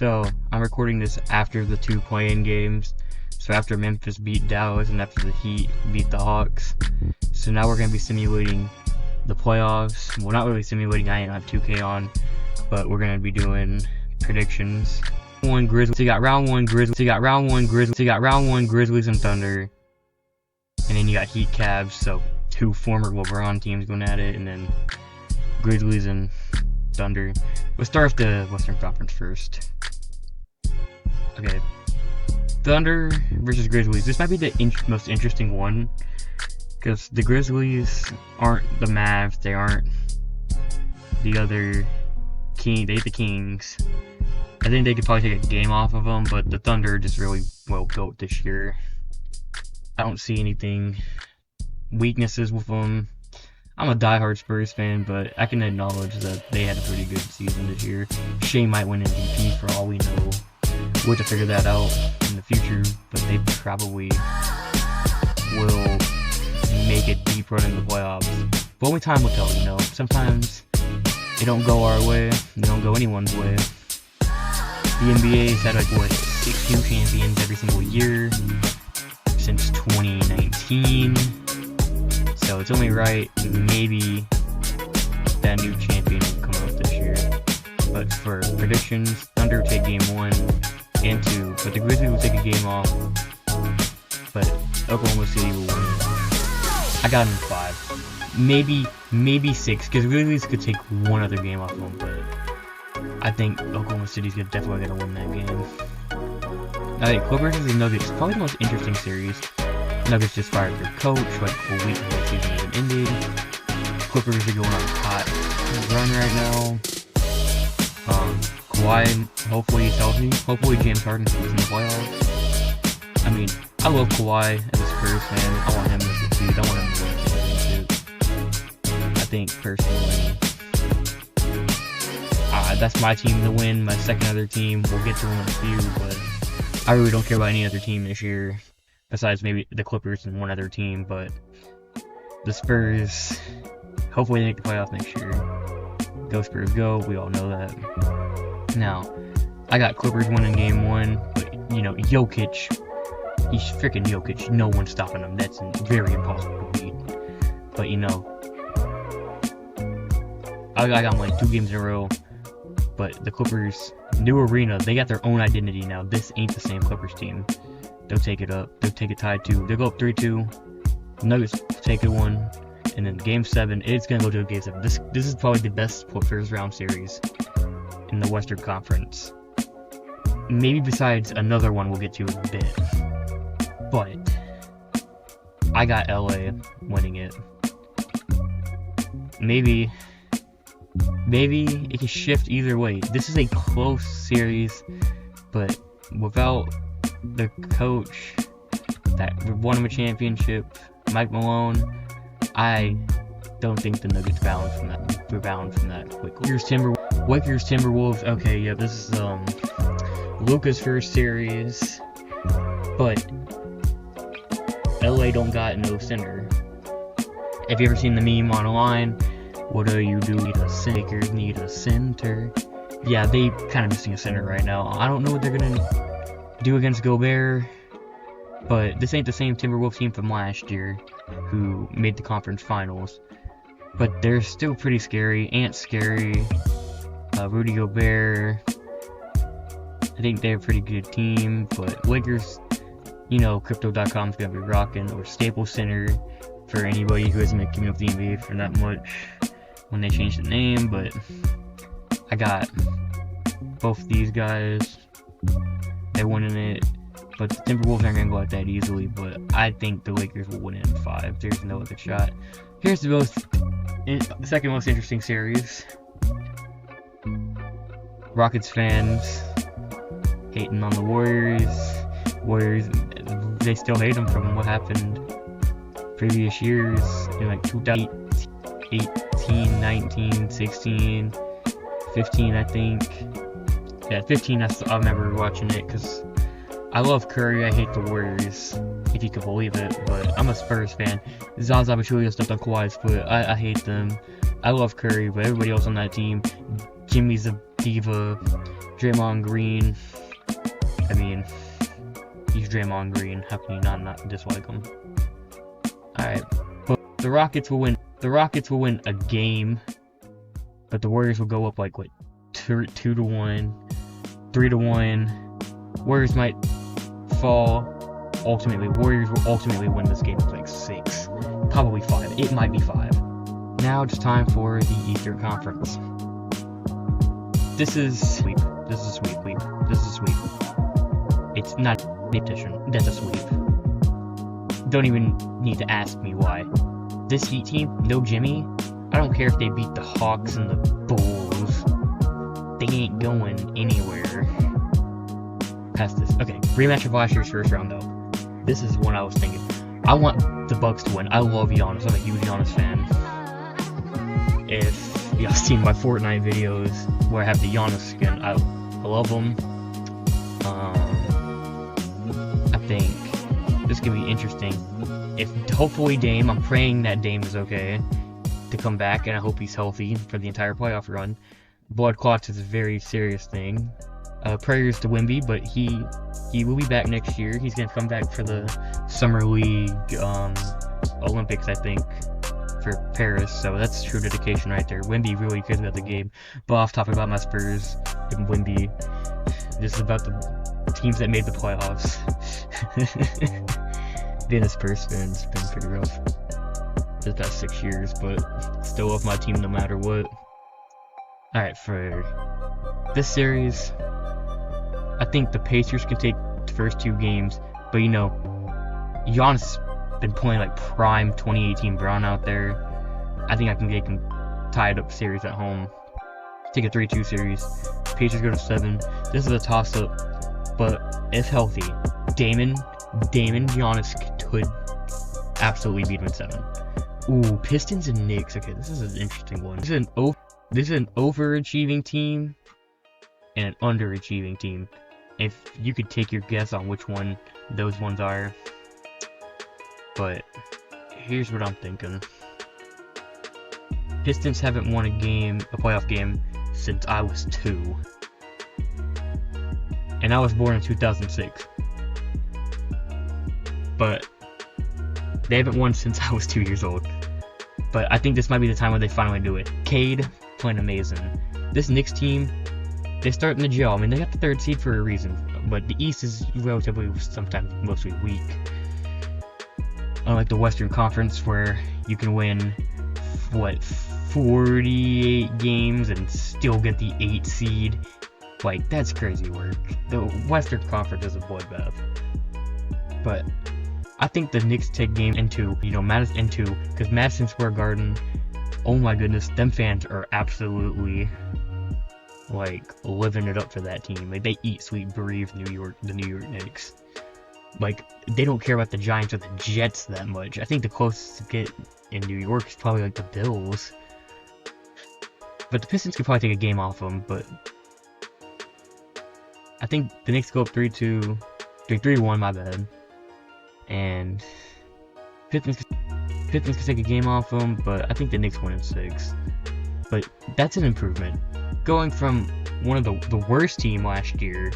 So, I'm recording this after the 2 play-in games. So after Memphis beat Dallas and after the Heat beat the Hawks. So now we're going to be simulating the playoffs. Well, not really simulating, I ain't have 2K on. But we're going to be doing predictions. One Grizzlies. So you got round one Grizzlies. So you got round one Grizzlies. So you got round one Grizzlies and Thunder. And then you got Heat Cavs. So 2 former LeBron teams going at it. And then Grizzlies and Thunder. We'll start with the Western Conference first. Okay. Thunder versus Grizzlies. This might be the most interesting one. Because the Grizzlies aren't the Mavs. They aren't the other King. They hate the Kings. I think they could probably take a game off of them. But the Thunder are just really well built this year. I don't see anything weaknesses with them. I'm a diehard Spurs fan, but I can acknowledge that they had a pretty good season this year. Shea might win MVP for all we know. We'll have to figure that out in the future, but they probably will make a deep run in the playoffs. But only time will tell, you know. Sometimes they don't go our way, they don't go anyone's way. The NBA's had like, what, 6 new champions every single year since 2019. So it's only right, maybe that new champion will come out this year. But for predictions, Thunder will take game 1 and 2, but the Grizzlies will take a game off. But Oklahoma City will win. I got them in 5, maybe 6, because Grizzlies could take one other game off them. But I think Oklahoma City's definitely gonna win that game. I think Clippers and Nuggets probably the most interesting series. Nuggets just fired their coach like a week before the season even ended. Clippers are going on a hot run right now. Kawhi, hopefully he's healthy. Hopefully James Harden stays in the playoffs. I mean, I love Kawhi as a Spurs fan. I want him to succeed. I want him to win a championship. I think personally, that's my team to win. My second other team, we'll get to them in a few, but I really don't care about any other team this year. Besides maybe the Clippers and one other team, but the Spurs, hopefully they make the playoffs next year. Go Spurs, go. We all know that. Now, I got Clippers winning game 1, but, you know, Jokic, he's freaking Jokic. No one's stopping him. That's very impossible to beat. But, you know, I got him like 2 games in a row. But the Clippers, new arena, they got their own identity now. This ain't the same Clippers team. They'll take it up. They'll take it tied 2. They'll go up 3-2. Nuggets take it 1. And then game 7, it's going to go to a game 7. This is probably the best first round series in the Western Conference. Maybe besides another one we'll get to in a bit. But I got LA winning it. Maybe it can shift either way. This is a close series, but without the coach that won him a championship, Mike Malone, I don't think the Nuggets rebound from that quickly. Lakers Timberwolves. Okay, yeah, this is Luka's first series, but LA don't got no center. Have you ever seen the meme online? What do? Lakers need a center. Yeah, they kind of missing a center right now. I don't know what they're gonna do against Gobert, but this ain't the same Timberwolves team from last year who made the conference finals. But they're still pretty scary. Ant scary. Rudy Gobert. I think they're a pretty good team, but Lakers, you know, Crypto.com is gonna be rocking, or Staples Center for anybody who hasn't been keeping up with the NBA for that much when they changed the name. But I got both these guys. They're winning it, but the Timberwolves aren't going to go out that easily, but I think the Lakers will win it in 5. There's no other shot. Here's the second most interesting series. Rockets fans hating on the Warriors. Warriors, they still hate them from what happened previous years in like 2018, 19, 16, 15, I think. Yeah, 15, I remember watching it because I love Curry. I hate the Warriors, if you can believe it, but I'm a Spurs fan. Zaza Pachulia stepped on Kawhi's foot. I hate them. I love Curry, but everybody else on that team Jimmy's a diva. Draymond Green. I mean, he's Draymond Green. How can you not dislike him? Alright. But the Rockets will win. The Rockets will win a game. But the Warriors will go up like, what, 2-1, 3-1. Warriors might fall. Ultimately, Warriors will ultimately win this game with like 6. Probably 5. It might be 5. Now it's time for the Eastern Conference. This is sweep. This is a sweep. This is a sweep. It's not a competition. That's a sweep. Don't even need to ask me why. This Heat team, no Jimmy. I don't care if they beat the Hawks and the Bulls. They ain't going anywhere past this. Okay, rematch of last year's first round though. This is one I was thinking. I want the Bucks to win. I love Giannis. I'm a huge Giannis fan. If y'all seen my Fortnite videos where I have the Giannis skin, I love them. I think this could be interesting. If hopefully Dame, I'm praying that Dame is okay to come back, and I hope he's healthy for the entire playoff run. Blood clots is a very serious thing. Prayers to Wemby, but he will be back next year. He's gonna come back for the Summer League Olympics, I think, for Paris. So that's true dedication right there. Wemby really cares about the game. But off topic about my Spurs and Wemby, this is about the teams that made the playoffs. Being a Spurs fan has been pretty rough the past 6 years, but still love my team no matter what. Alright, for this series, I think the Pacers can take the first 2 games, but you know, Giannis been playing like prime 2018 Brown out there. I think they can tie it up series at home. Take a 3-2 series. Pacers go to 7. This is a toss-up, but if healthy, Damon Giannis could absolutely beat him in 7. Ooh, Pistons and Knicks. Okay, this is an interesting one. This is an overachieving team and an underachieving team. If you could take your guess on which one those ones are. But here's what I'm thinking. Pistons haven't won a playoff game since I was 2. And I was born in 2006. But they haven't won since I was 2 years old. But I think this might be the time when they finally do it. Cade playing amazing. This Knicks team, they start in the gel. I mean, they got the 3rd seed for a reason. But the East is relatively, sometimes mostly weak. Unlike the Western Conference, where you can win, 48 games and still get the 8 seed. Like, that's crazy work. The Western Conference is a bloodbath. But I think the Knicks take game into, because Madison Square Garden, oh my goodness, them fans are absolutely, like, living it up for that team. Like, they eat, sleep, breathe the New York Knicks. Like, they don't care about the Giants or the Jets that much. I think the closest to get in New York is probably, like, the Bills. But the Pistons could probably take a game off them, but I think the Knicks go up 3-1, my bad. And Pistons can take a game off them, but I think the Knicks win in 6. But that's an improvement. Going from one of the worst team last year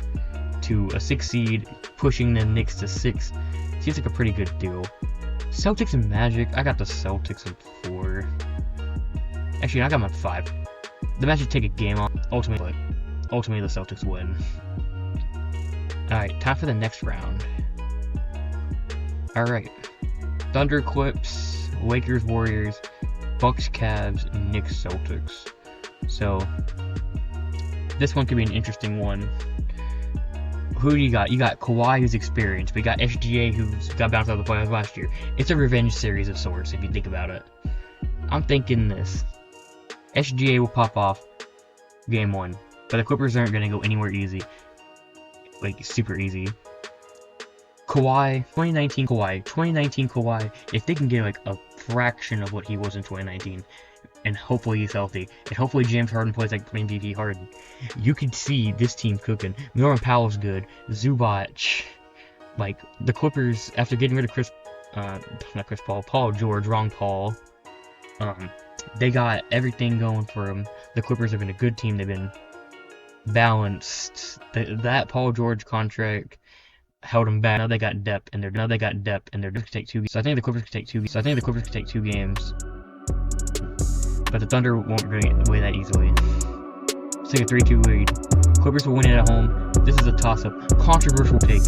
to a 6 seed, pushing the Knicks to 6, seems like a pretty good deal. Celtics and Magic, I got the Celtics at 4. Actually, I got them at 5. The Magic take a game off, ultimately the Celtics win. Alright, time for the next round. Alright, Thunder Clips, Lakers Warriors, Bucks Cavs, Knicks Celtics. So, this one could be an interesting one. Who do you got? You got Kawhi, who's experienced, but you got SGA, who's got bounced out of the playoffs last year. It's a revenge series of sorts, if you think about it. I'm thinking this. SGA will pop off game 1, but the Clippers aren't going to go anywhere easy. Like, super easy. Kawhi, 2019 Kawhi, if they can get like a fraction of what he was in 2019, and hopefully he's healthy, and hopefully James Harden plays like MVP Harden, you could see this team cooking. Norman Powell's good, Zubac, like the Clippers after getting rid of Paul George, wrong Paul. They got everything going for them. The Clippers have been a good team. They've been balanced. That Paul George contract held them back. Now they got depth, and they're just take 2 games. So I think the Clippers could take 2 games. But the Thunder won't bring it away that easily. Let's take a 3-2 lead. Clippers will win it at home. This is a toss-up. Controversial take.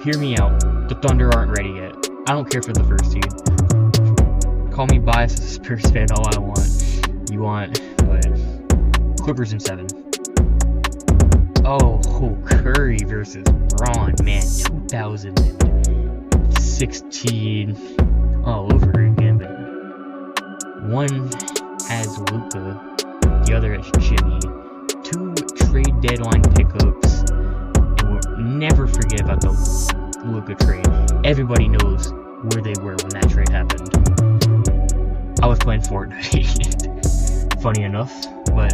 Hear me out. The Thunder aren't ready yet. I don't care for the first seed. Call me biased as a Spurs fan all I want. But Clippers in 7. Oh, Curry versus Braun, man, 2016 all over again. But one has Luka, the other has Jimmy. 2 trade deadline pickups, and we'll never forget about the Luka trade. Everybody knows where they were when that trade happened. I was playing Fortnite. Funny enough, but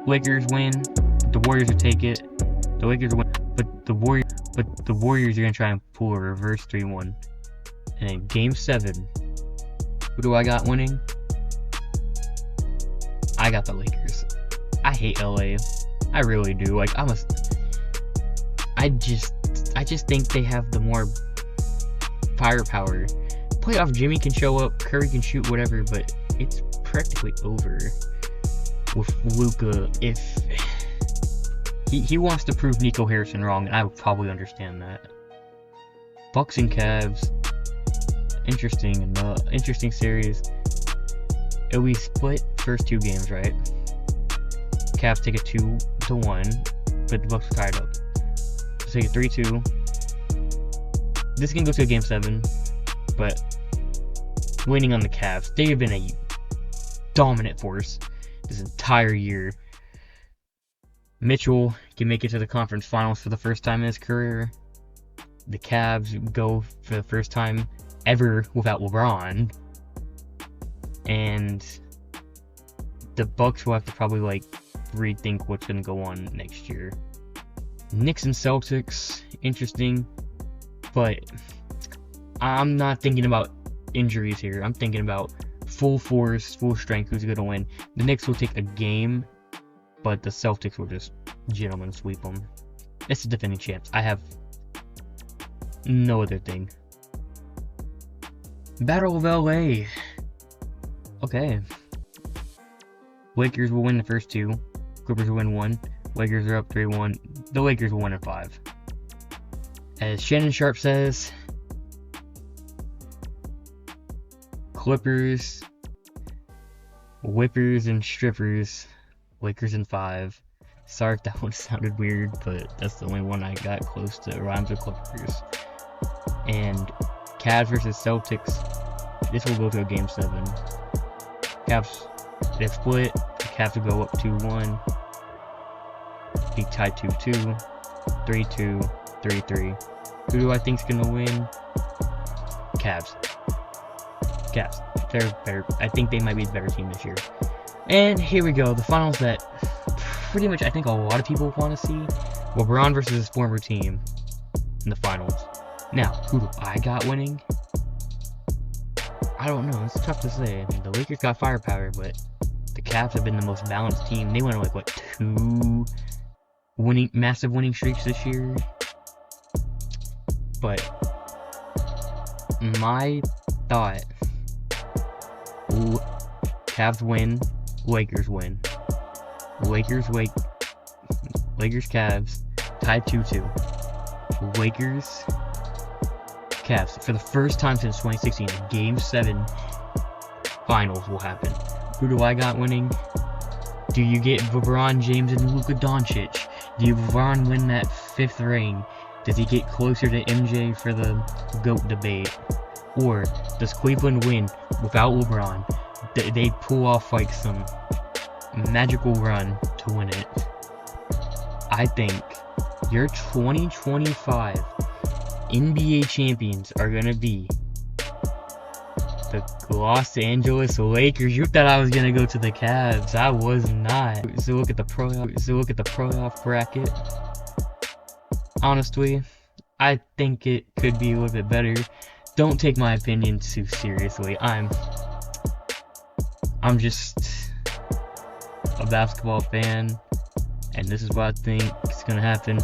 Lakers win. The Warriors will take it. The Lakers win, but the Warriors are gonna try and pull a reverse 3-1. And in Game 7, who do I got winning? I got the Lakers. I hate LA. I really do. Like I just think they have the more firepower. Playoff Jimmy can show up, Curry can shoot, whatever, but it's practically over with Luka. If he wants to prove Nico Harrison wrong, and I would probably understand that. Bucks and Cavs, interesting series. It'll be split first 2 games, right? Cavs take a 2-1, but the Bucks are tied up. So take a 3-2. This can go to a Game 7, but winning on the Cavs. They have been a dominant force this entire year. Mitchell can make it to the conference finals for the first time in his career. The Cavs go for the first time ever without LeBron. And the Bucks will have to probably rethink what's going to go on next year. Knicks and Celtics, interesting. But I'm not thinking about injuries here. I'm thinking about full force, full strength, who's going to win. The Knicks will take a game, but the Celtics will just gentlemen sweep them. It's the defending champs. I have no other thing. Battle of LA. Okay. Lakers will win the first 2. Clippers will win 1. Lakers are up 3-1. The Lakers will win in 5. As Shannon Sharp says, Clippers, whippers and strippers, Lakers in 5. Sorry if that one sounded weird, but that's the only one I got close to. Rhymes with Clippers. And Cavs versus Celtics. This will go to a Game 7. Cavs, they split. The Cavs will go up 2-1. Be tied 2-2. 3-2. 3-3. Who do I think's gonna win? Cavs. They're better. I think they might be the better team this year. And here we go. The finals that pretty much I think a lot of people want to see. LeBron versus his former team in the finals. Now, who do I got winning? I don't know. It's tough to say. I mean, the Lakers got firepower, but the Cavs have been the most balanced team. They went on 2 massive winning streaks this year. But my thought, Cavs win, Lakers win. Lakers Cavs tied 2-2. Lakers Cavs for the first time since 2016. Game 7 finals will happen. Who do I got winning? Do you get LeBron James and Luka Doncic? Do you LeBron win that 5th ring? Does he get closer to MJ for the GOAT debate? Or does Cleveland win without LeBron? They pull off some magical run to win it. I think your 2025 NBA champions are going to be the Los Angeles Lakers. You thought I was going to go to the Cavs. I was not. So look at the playoff bracket. Honestly, I think it could be a little bit better. Don't take my opinion too seriously. I'm just a basketball fan, and this is what I think is gonna happen.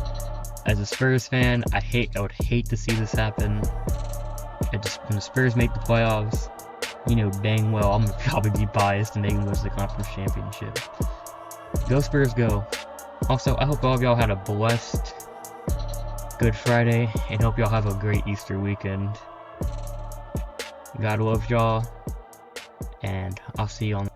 As a Spurs fan, I would hate to see this happen. When the Spurs make the playoffs, you know dang well I'm gonna probably be biased and they lose the conference championship. Go Spurs, go. Also, I hope all of y'all had a blessed Good Friday, and hope y'all have a great Easter weekend. God loves y'all, and I'll see you on